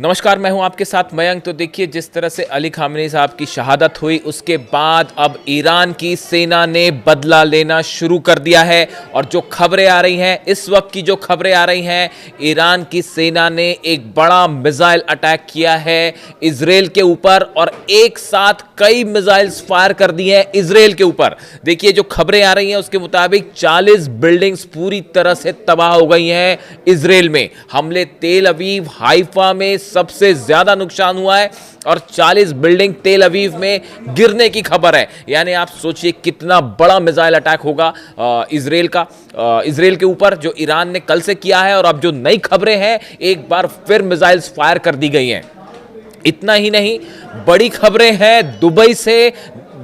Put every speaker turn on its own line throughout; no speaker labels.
नमस्कार, मैं हूं आपके साथ मयंक। तो देखिए, जिस तरह से अली खामेनी साहब की शहादत हुई उसके बाद अब ईरान की सेना ने बदला लेना शुरू कर दिया है। और जो खबरें आ रही हैं, इस वक्त की जो खबरें आ रही हैं, ईरान की सेना ने एक बड़ा मिसाइल अटैक किया है इजराइल के ऊपर और एक साथ कई मिसाइल्स फायर कर दिए हैं इजराइल के ऊपर। देखिए, जो खबरें आ रही हैं उसके मुताबिक 40 बिल्डिंग्स पूरी तरह से तबाह हो गई हैं इजराइल में। हमले तेल अवीव, हाइफा में सबसे ज्यादा नुकसान हुआ है और 40 बिल्डिंग तेल अवीव में गिरने की खबर है। यानी आप सोचिए कितना बड़ा मिसाइल अटैक होगा इजराइल के ऊपर, जो ईरान ने कल से किया है। और अब जो नई खबरें हैं, एक बार फिर मिसाइल्स फायर कर दी गई हैं। इतना ही नहीं, बड़ी खबरें हैं दुबई से।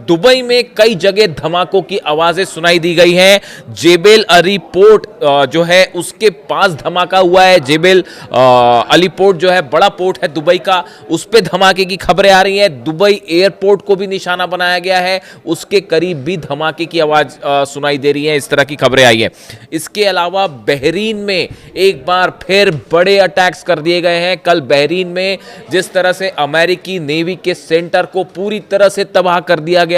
दुबई में कई जगह धमाकों की आवाजें सुनाई दी गई हैं। जेबेल अली पोर्ट जो है उसके पास धमाका हुआ है। जेबेल अली पोर्ट जो है बड़ा पोर्ट है दुबई का, उस पे धमाके की खबरें आ रही हैं। दुबई एयरपोर्ट को भी निशाना बनाया गया है, उसके करीब भी धमाके की आवाज सुनाई दे रही है। इस तरह की खबरें आई है। इसके अलावा बहरीन में एक बार फिर बड़े अटैक्स कर दिए गए हैं। कल बहरीन में जिस तरह से अमेरिकी नेवी के सेंटर को पूरी तरह से तबाह कर दिया गया,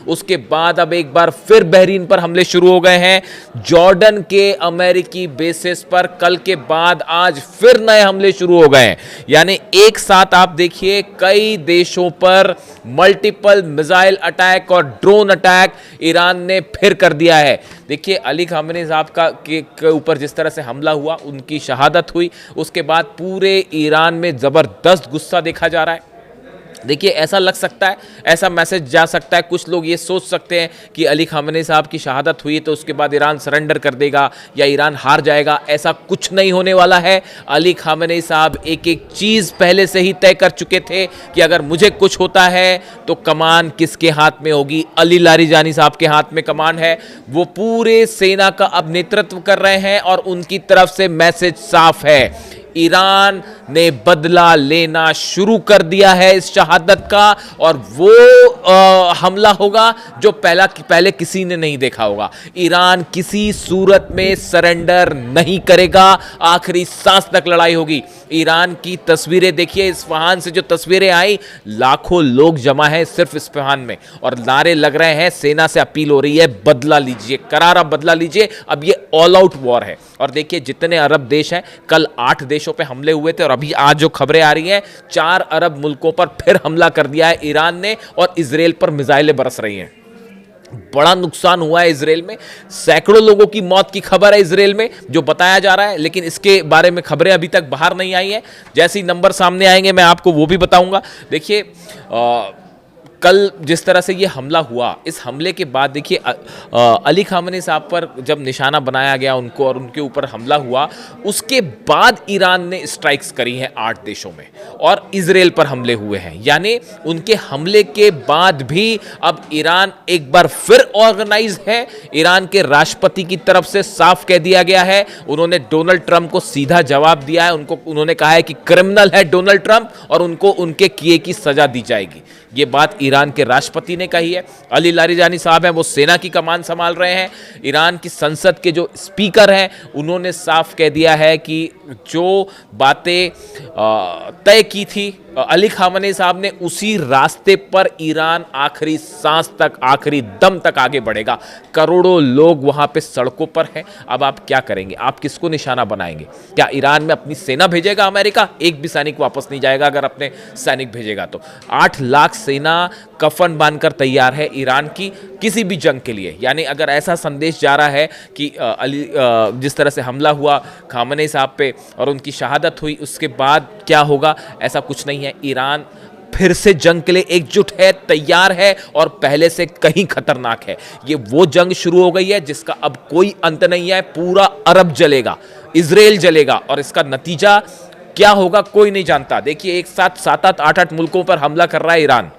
उसके बाद अब एक बार फिर बहरीन पर हमले शुरू हो गए हैं। जॉर्डन के अमेरिकी बेसिस पर कल के बाद आज फिर नए हमले शुरू हो गए हैं। यानी एक साथ आप देखिए, कई देशों पर मल्टीपल मिसाइल अटैक और ड्रोन अटैक ईरान ने फिर कर दिया है। देखिए, अली खामेनी साहब के ऊपर जिस तरह से हमला हुआ, उनकी शहादत हुई, उसके बाद पूरे ईरान में जबरदस्त गुस्सा देखा जा रहा है। देखिए, ऐसा लग सकता है, ऐसा मैसेज जा सकता है, कुछ लोग ये सोच सकते हैं कि अली खामेनी साहब की शहादत हुई तो उसके बाद ईरान सरेंडर कर देगा या ईरान हार जाएगा। ऐसा कुछ नहीं होने वाला है। अली खामेनी साहब एक एक चीज़ पहले से ही तय कर चुके थे कि अगर मुझे कुछ होता है तो कमान किसके हाथ में होगी। अली लारीजानी साहब के हाथ में कमान है। वो पूरे सेना का अब नेतृत्व कर रहे हैं और उनकी तरफ से मैसेज साफ है, ईरान ने बदला लेना शुरू कर दिया है इस शहादत का। और वो हमला होगा जो पहले किसी ने नहीं देखा होगा। ईरान किसी सूरत में सरेंडर नहीं करेगा, आखिरी सांस तक लड़ाई होगी। ईरान की तस्वीरें देखिए, इस्फहान से जो तस्वीरें आई, लाखों लोग जमा हैं सिर्फ इस्फहान में और नारे लग रहे हैं। सेना से अपील हो रही है, बदला लीजिए, करारा बदला लीजिए। अब ये ऑल आउट वॉर है। और देखिए, जितने अरब देश हैं, कल 8 देशों पे हमले हुए थे और अभी आज जो खबरें आ रही हैं, 4 अरब मुल्कों पर फिर हमला कर दिया है ईरान ने और इजराइल पर मिसाइलें बरस रही हैं। बड़ा नुकसान हुआ है इजराइल में, सैकड़ों लोगों की मौत की खबर है इजराइल में जो बताया जा रहा है, लेकिन इसके बारे में खबरें अभी तक बाहर नहीं आई हैं। जैसे ही नंबर सामने आएंगे मैं आपको वो भी बताऊंगा। देखिए, कल जिस तरह से ये हमला हुआ, इस हमले के बाद देखिए अली खामेनी साहब पर जब निशाना बनाया गया उनको और उनके ऊपर हमला हुआ, उसके बाद ईरान ने स्ट्राइक्स करी हैं 8 देशों में और इजराइल पर हमले हुए हैं। यानी उनके हमले के बाद भी अब ईरान एक बार फिर ऑर्गेनाइज है। ईरान के राष्ट्रपति की तरफ से साफ कह दिया गया है, उन्होंने डोनाल्ड ट्रंप को सीधा जवाब दिया है। उन्होंने कहा है कि क्रिमिनल है डोनाल्ड ट्रंप और उनको उनके किए की सजा दी जाएगी। ये बात ईरान के राष्ट्रपति ने कही है। अली लारीजानी साहब हैं, वो सेना की कमान संभाल रहे हैं। ईरान की संसद के जो स्पीकर हैं, उन्होंने साफ कह दिया है कि जो बातें तय की थी अली खामेनी साहब ने, उसी रास्ते पर ईरान आखिरी सांस तक, आखिरी दम तक आगे बढ़ेगा। करोड़ों लोग वहां पे सड़कों पर हैं। अब आप क्या करेंगे? आप किसको निशाना बनाएंगे? क्या ईरान में अपनी सेना भेजेगा अमेरिका? एक भी सैनिक वापस नहीं जाएगा अगर अपने सैनिक भेजेगा तो। 8 लाख सेना कफन बांधकर तैयार है ईरान की किसी भी जंग के लिए। यानी अगर ऐसा संदेश जा रहा है कि जिस तरह से हमला हुआ खामेनी साहब पे और उनकी शहादत हुई, उसके बाद क्या होगा, ऐसा कुछ नहीं है। ईरान फिर से जंग के लिए एकजुट है, तैयार है और पहले से कहीं खतरनाक है। ये वो जंग शुरू हो गई है जिसका अब कोई अंत नहीं है। पूरा अरब जलेगा, इजराइल जलेगा और इसका नतीजा क्या होगा कोई नहीं जानता। देखिए, एक साथ 7-8, 8-8 मुल्कों पर हमला कर रहा है ईरान।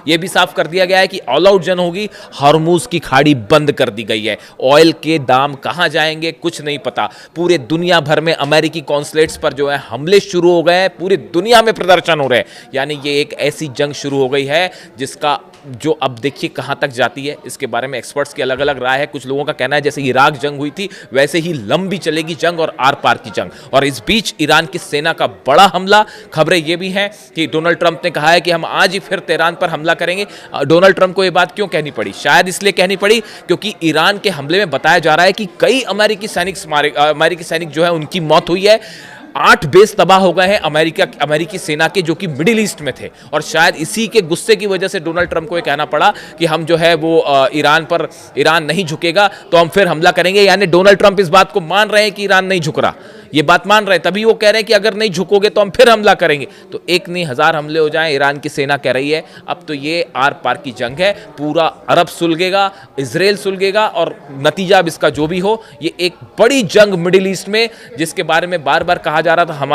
यह भी साफ कर दिया गया है कि ऑल आउट जंग होगी। हॉर्मुज की खाड़ी बंद कर दी गई है। ऑयल के दाम कहां जाएंगे कुछ नहीं पता। पूरे दुनिया भर में अमेरिकी कॉन्सुलेट्स पर जो है हमले शुरू हो गए हैं, पूरी दुनिया में प्रदर्शन हो रहे हैं। यानी ये एक ऐसी जंग शुरू हो गई है जिसका जो अब देखिए कहाँ तक जाती है, इसके बारे में एक्सपर्ट्स की अलग अलग राय है। कुछ लोगों का कहना है जैसे इराक जंग हुई थी वैसे ही लंबी चलेगी जंग और आर पार की जंग। और इस बीच ईरान की सेना का बड़ा हमला, खबरें ये भी हैं कि डोनाल्ड ट्रंप ने कहा है कि हम आज ही फिर तेहरान पर हमला करेंगे। डोनाल्ड ट्रंप को ये बात क्यों कहनी पड़ी? शायद इसलिए कहनी पड़ी क्योंकि ईरान के हमले में बताया जा रहा है कि कई अमेरिकी सैनिक जो है उनकी मौत हुई है। 8 बेस तबाह हो गए हैं अमेरिकी सेना के, जो कि मिडिल ईस्ट में थे। और शायद इसी के गुस्से की वजह से डोनाल्ड ट्रंप को यह कहना पड़ा कि हम जो है वो ईरान नहीं झुकेगा तो हम फिर हमला करेंगे। यानी डोनाल्ड ट्रंप इस बात को मान रहे हैं कि ईरान नहीं झुक रहा, ये बात मान रहे हैं, तभी वो कह रहे हैं कि अगर नहीं झुकोगे तो हम फिर हमला करेंगे। तो एक नहीं 1000 हमले हो जाएं, ईरान की सेना कह रही है। अब तो ये आर पार की जंग है, पूरा अरब सुलगेगा, इजराइल सुलगेगा और नतीजा अब इसका जो भी हो, ये एक बड़ी जंग मिडिल ईस्ट में, जिसके बारे में बार बार कहा जा रहा था।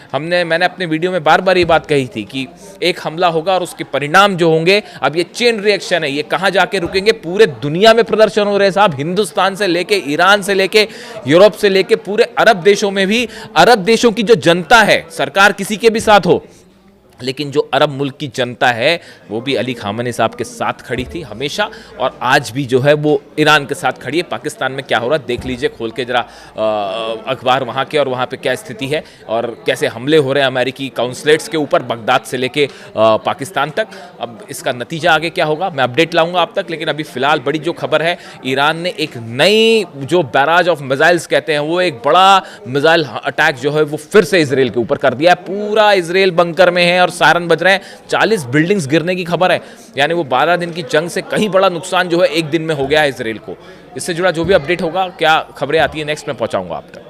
मैंने अपने वीडियो में बार बार ये बात कही थी कि एक हमला होगा और उसके परिणाम जो होंगे, अब ये चेन रिएक्शन है, ये कहां जाके रुकेंगे? पूरे दुनिया में प्रदर्शन हो रहे हैं साहब, हिंदुस्तान से लेके, ईरान से लेके, यूरोप से लेके, पूरे अरब देशों में भी। अरब देशों की जो जनता है, सरकार किसी के भी साथ हो, लेकिन जो अरब मुल्क की जनता है वो भी अली खामेनी साहब के साथ खड़ी थी हमेशा, और आज भी जो है वो ईरान के साथ खड़ी है। पाकिस्तान में क्या हो रहा है देख लीजिए, खोल के जरा अखबार वहाँ के, और वहाँ पे क्या स्थिति है और कैसे हमले हो रहे हैं अमेरिकी काउंसलेट्स के ऊपर, बगदाद से लेके पाकिस्तान तक। अब इसका नतीजा आगे क्या होगा मैं अपडेट लाऊंगा आप तक, लेकिन अभी फिलहाल बड़ी जो खबर है, ईरान ने एक नई जो बैराज ऑफ मिसाइल्स कहते हैं, वो एक बड़ा मिसाइल अटैक जो है वो फिर से इसराइल के ऊपर कर दिया है। पूरा इसराइल बंकर में है और सायरन बज रहे हैं, 40 बिल्डिंग्स गिरने की खबर है। यानी वो 12 दिन की जंग से कहीं बड़ा नुकसान जो है एक दिन में हो गया है इसराइल को। इससे जुड़ा जो भी अपडेट होगा, क्या खबरें आती है नेक्स्ट में पहुंचाऊंगा आप तक।